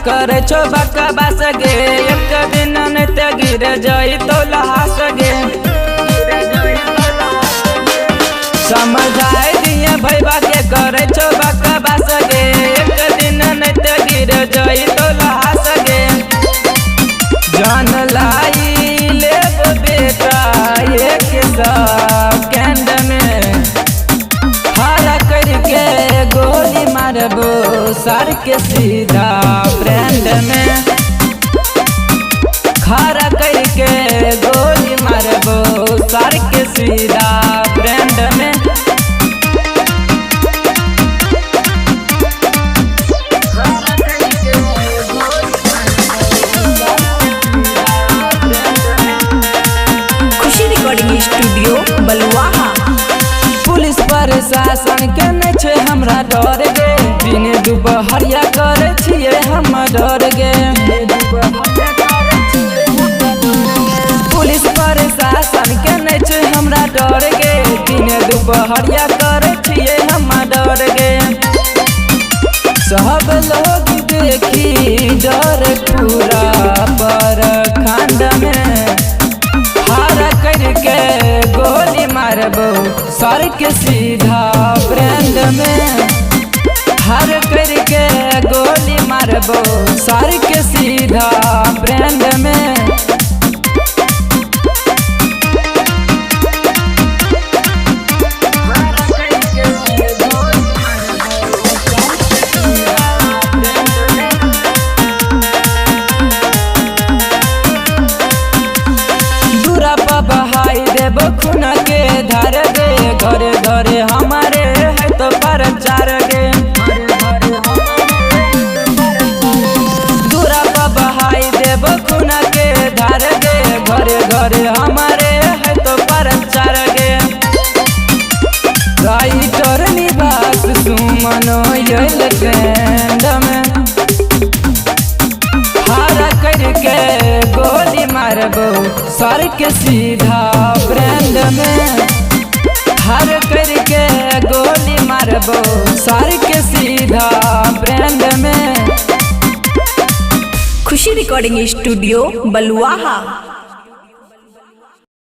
करे छो बकवास गे, एक दिन नृत्य गिर जाई तो लहास गे। समझाए दिए भैया के करे छो बकवास गे, एक दिन नृत्य गिर जाई तो लहास गे। जान लाई ले बेटा एक सेकंड में, हरा करके गोली मारबो सर के सीधा ब्रांड में। खरा करके गोली मारबो सर के सीधा ब्रांड में। खुशी रिकॉर्डिंग स्टूडियो बलुआहा। पुलिस प्रशासन के नहीं छे हमरा डर गे, दिन दुपहरिया करे छिए हम डर गे। पुलिस प्रशासन के नहीं छे हमरा डर गे, दिन दुपहरिया करे छिए हम डर गे। सब लोग देखी डर पूरा प्रखंड में, हरा करके गोली मारबो सर के सीधा ब्रांड में। हर करके गोली मारबो सर के सीधा ब्रांड में। बहाई देव खुना के धार गे, घरे घरे हमारे है तो प्रचार गे। दूरा पर बहाई देव खुना के धार गे, घरे घरे हमारे है तो प्रचार गे। राइटर निवास सुमनो यल ट्रेंड में, हरा करके गोली मारबो सर के सीधा ब्रांड में। हर करके गोली मारबो सर के सीधा ब्रांड में। खुशी रिकॉर्डिंग स्टूडियो बलुआहा।